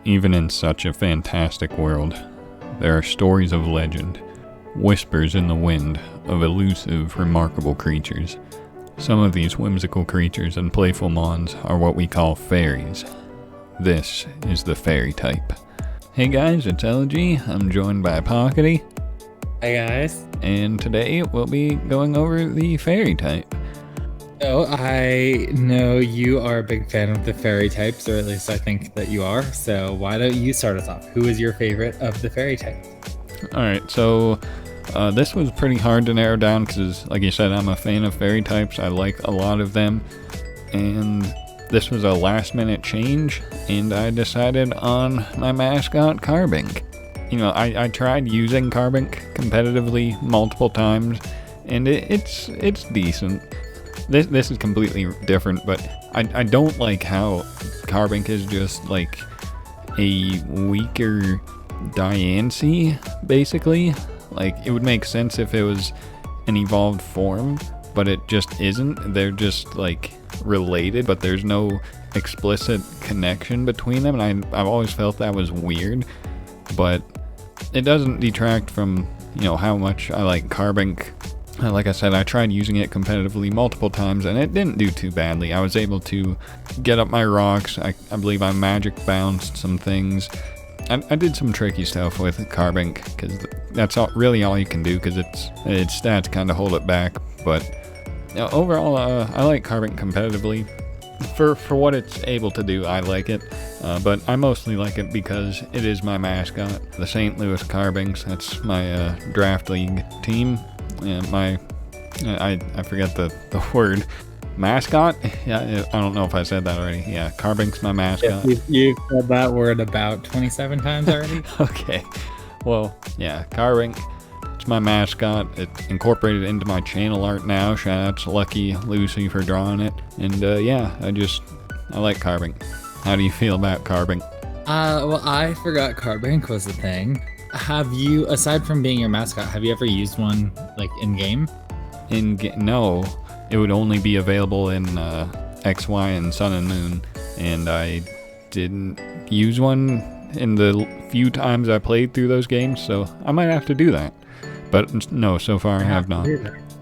Even in such a fantastic world, there are stories of legend, whispers in the wind of elusive, remarkable creatures. Some of these whimsical creatures and playful mons are what we call fairies. This is the fairy type. Hey guys, it's Elogee. I'm joined by Pockety. Hi guys. And today we'll be going over the fairy type. So I know you are a big fan of the fairy types, or at least I think that you are. So why don't you start us off? Who is your favorite of the fairy types? Alright, so this was pretty hard to narrow down because, like you said, I'm a fan of fairy types. I like a lot of them. And this was a last minute change, and I decided on my mascot, Carbink. You know, I tried using Carbink competitively multiple times, and it's decent. This is completely different, but I don't like how Carbink is just like a weaker Diancie, basically. Like, it would make sense if it was an evolved form, but it just isn't. They're just like related, but there's no explicit connection between them, and I've always felt that was weird, but it doesn't detract from, you know, how much I like Carbink. Like I said, I tried using it competitively multiple times, and it didn't do too badly. I was able to get up my rocks. I believe I magic bounced some things. I did some tricky stuff with Carbink, because that's really all you can do, because its stats kind of hold it back. But overall, I like Carbink competitively. For what it's able to do, I like it. But I mostly like it because it is my mascot, the St. Louis Carbinks. That's my draft league team. And I forget the word. Mascot? Yeah, I don't know if I said that already. Yeah, Carbink's my mascot. Yes, you've said that word about 27 times already. Okay. Well, yeah, Carbink. It's my mascot. It's incorporated into my channel art now. Shout out to Lucky Lucy for drawing it. And yeah, I like Carbink. How do you feel about Carbink? Well, I forgot Carbink was a thing. Have you, aside from being your mascot, have you ever used one like in game? No, it would only be available in XY and Sun and Moon, and I didn't use one in the few times I played through those games, so I might have to do that. But no, so far I have not.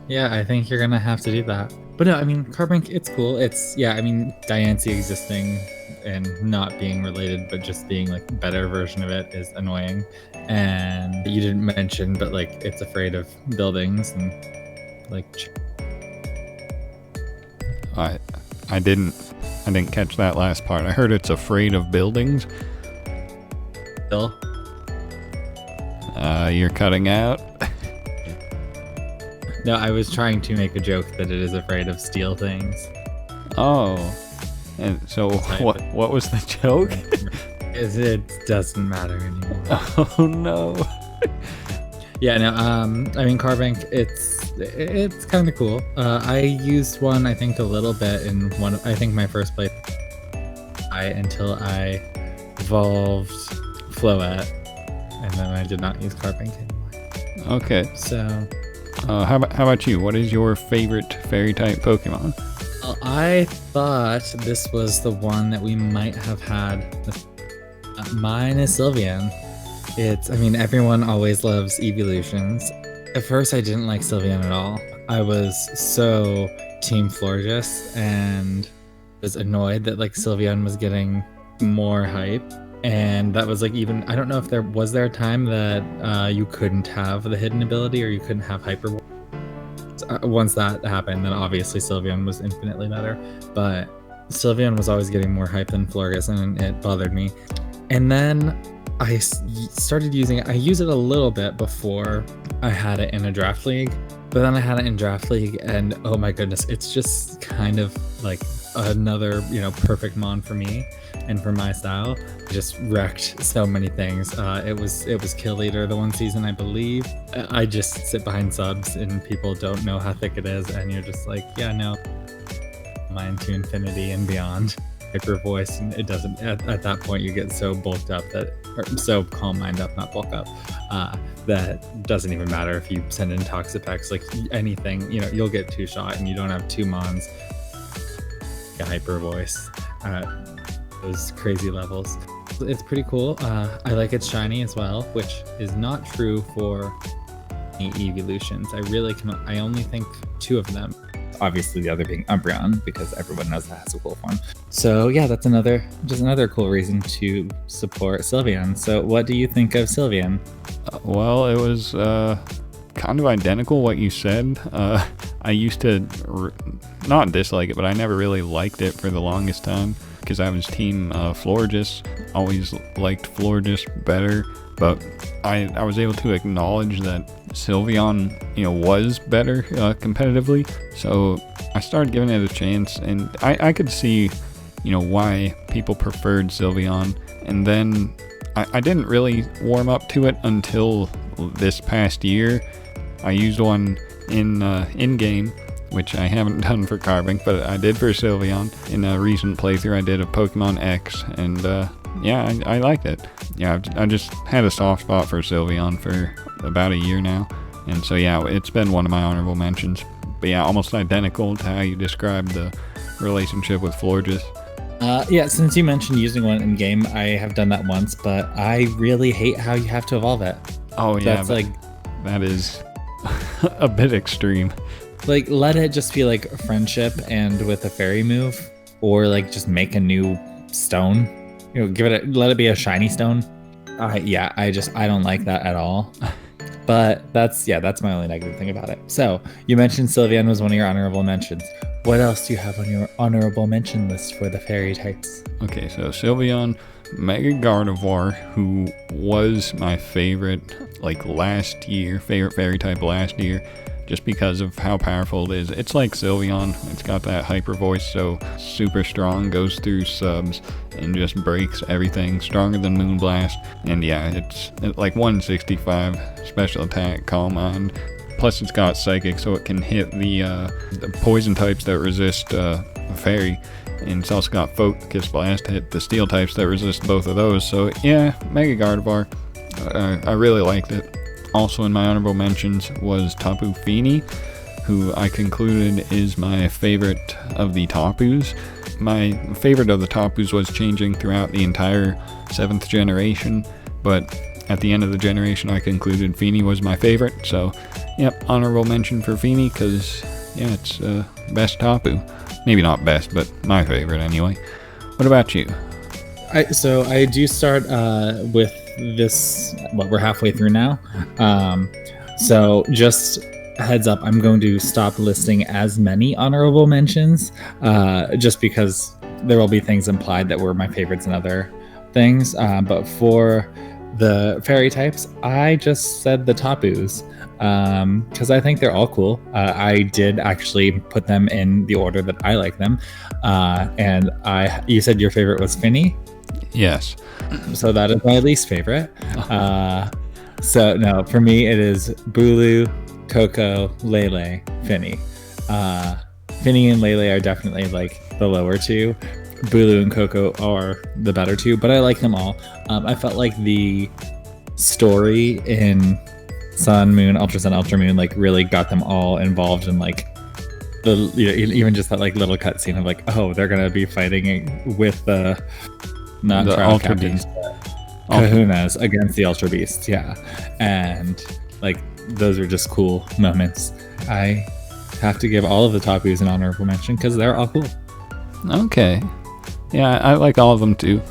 Yeah, I think you're gonna have to do that. But no, I mean, Carbink, it's cool. It's, yeah, I mean, Diancie existing and not being related, but just being like a better version of it is annoying. And you didn't mention, but like, it's afraid of buildings and like. I didn't catch that last part. I heard it's afraid of buildings. Bill? You're cutting out. No, I was trying to make a joke that it is afraid of steel things. Oh, and so what was the joke? It doesn't matter anymore. Oh no. Yeah, no, I mean, Carbink, it's kind of cool. I used one, I think, a little bit in I think my first play, until I evolved Floette, and then I did not use Carbink anymore. Okay. So, how about you? What is your favorite fairy type Pokemon? Well, I thought this was the one that we might have had. Mine is Sylveon. I mean, everyone always loves evolutions. At first, I didn't like Sylveon at all. I was so Team Florges and was annoyed that like Sylveon was getting more hype. And that was like, even, I don't know if there was a time that you couldn't have the hidden ability or you couldn't have Hyper. Once that happened, then obviously Sylveon was infinitely better. But Sylveon was always getting more hype than Florges, and it bothered me. And then I started using it. I used it a little bit before I had it in a draft league, but then I had it in draft league, and oh my goodness, it's just kind of like another, perfect mon for me and for my style. It just wrecked so many things. It was Kill Leader the one season, I believe. I just sit behind subs and people don't know how thick it is, and you're just like, yeah, no, mine to infinity and beyond. Hyper voice, and it doesn't, at that point you get so bulked up or so calm mind up, not bulk up, that doesn't even matter if you send in Toxapex, like anything, you'll get 2-shot and you don't have 2 mons. A hyper voice, those crazy levels. It's pretty cool. I like it's shiny as well, which is not true for any evolutions. I only think two of them. Obviously, the other being Umbreon, because everyone knows that has a cool form. So yeah, that's another cool reason to support Sylveon. So what do you think of Sylveon? Well, it was kind of identical what you said. I used to not dislike it, but I never really liked it for the longest time because I was team Florges. Always liked Florges better, but I was able to acknowledge that Sylveon, was better competitively. So I started giving it a chance, and I could see, why people preferred Sylveon. And then I didn't really warm up to it until this past year. I used one in game, which I haven't done for carving, but I did for Sylveon. In a recent playthrough, I did a Pokemon X, and I liked it. Yeah, I just had a soft spot for Sylveon for about a year now, and so yeah, it's been one of my honorable mentions. But yeah, almost identical to how you described the relationship with Florges. Yeah, since you mentioned using one in game, I have done that once, but I really hate how you have to evolve it. Oh yeah, that is a bit extreme. Like, let it just be like a friendship and with a fairy move, or like just make a new stone. Let it be a shiny stone. I don't like that at all. But that's my only negative thing about it. So you mentioned Sylveon was one of your honorable mentions. What else do you have on your honorable mention list for the fairy types? Okay, so Sylveon, Mega Gardevoir, who was my favorite favorite fairy type last year, just because of how powerful it is. It's like Sylveon. It's got that hyper voice, so super strong, goes through subs, and just breaks everything. Stronger than Moonblast. And yeah, it's like 165 special attack, Calm Mind. Plus it's got Psychic, so it can hit the poison types that resist Fairy. And it's also got Focus Blast, hit the Steel types that resist both of those. So yeah, Mega Gardevoir. I really liked it. Also in my honorable mentions was Tapu Fini, who I concluded is my favorite of the Tapus. My favorite of the Tapus was changing throughout the entire 7th generation, but at the end of the generation I concluded Fini was my favorite. So yep, honorable mention for Fini because yeah, it's best Tapu. Maybe not best, but my favorite anyway. What about you? I do start with this. Well, we're halfway through now. So just a heads up, I'm going to stop listing as many honorable mentions, just because there will be things implied that were my favorites and other things. But for the fairy types, I just said the Tapus, because I think they're all cool. I did actually put them in the order that I like them. And you said your favorite was Fini? Yes. So that is my least favorite. So no, for me it is Bulu, Coco, Lele, Fini. Fini and Lele are definitely like the lower two. Bulu and Coco are the better two, but I like them all. I felt like the story in Sun, Moon, Ultra Sun, Ultra Moon like really got them all involved in like even just that like little cutscene of like, oh, they're gonna be fighting with the Ultra Beasts, Kahunas against the Ultra Beasts, yeah. And like those are just cool moments. I have to give all of the Tapus an honorable mention because they're all cool. Okay. Yeah, I like all of them too.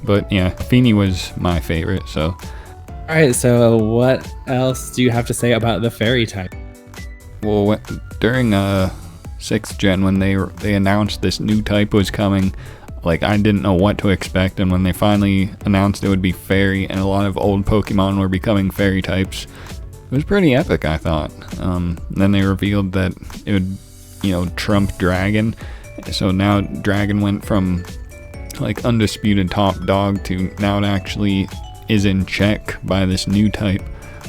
But yeah, Fini was my favorite, so. Alright, so what else do you have to say about the fairy type? Well, during 6th gen, when they announced this new type was coming, like I didn't know what to expect, and when they finally announced it would be fairy and a lot of old Pokemon were becoming fairy types, it was pretty epic, I thought. Then they revealed that it would, trump Dragon. So now Dragon went from like undisputed top dog to now it actually is in check by this new type,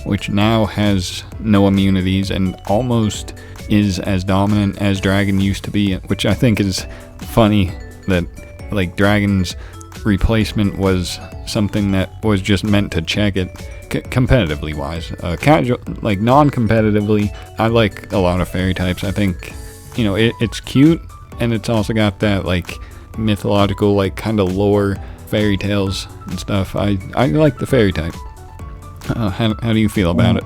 which now has no immunities and almost is as dominant as Dragon used to be, which I think is funny that like Dragon's replacement was something that was just meant to check it competitively wise. Casual, like non-competitively, I like a lot of fairy types. I think it's cute, and it's also got that like mythological, like kind of lore fairy tales and stuff. I like the fairy type. How do you feel about it?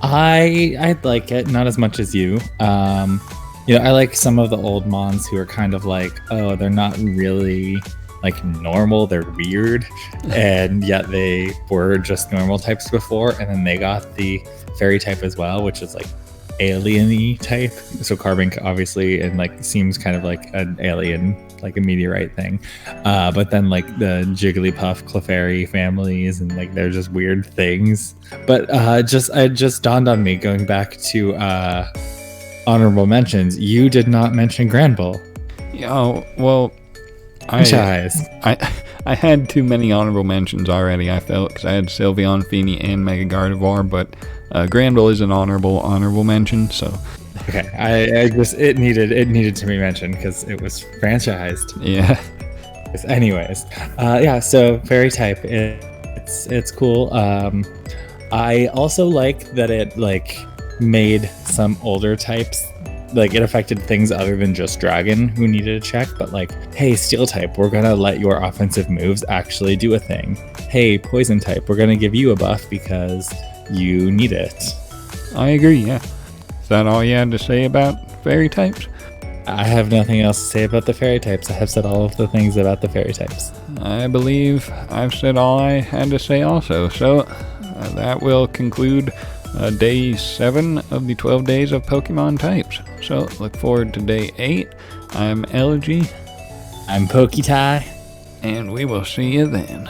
I like it, not as much as you. I like some of the old mons who are kind of like, oh, they're not really like normal, they're weird, and yet they were just normal types before, and then they got the fairy type as well, which is like alien-y type. So carbon obviously, and like seems kind of like an alien, like a meteorite thing. But then like the Jigglypuff, Clefairy families, and like they're just weird things. But it just dawned on me going back to honorable mentions. You did not mention Granbull. Oh, well, I had too mmany honorable mentions already, I felt, because I had Sylveon, Feeny, and Mega Gardevoir, but Granbull is an honorable mention, so... Okay, it needed to be mentioned, because it was franchised. Yeah. Anyways, so Fairy type, it's cool. I also like that it, like, made some older types, like it affected things other than just Dragon who needed a check, but like, hey, Steel type, we're gonna let your offensive moves actually do a thing. Hey, Poison type, we're gonna give you a buff because you need it. I agree, yeah. Is that all you had to say about fairy types? I have nothing else to say about the fairy types. I have said all of the things about the fairy types. I believe I've said all I had to say also, so that will conclude day 7 of the 12 days of Pokemon types. So look forward to day 8. I'm Elogee. I'm Poketie. And we will see you then.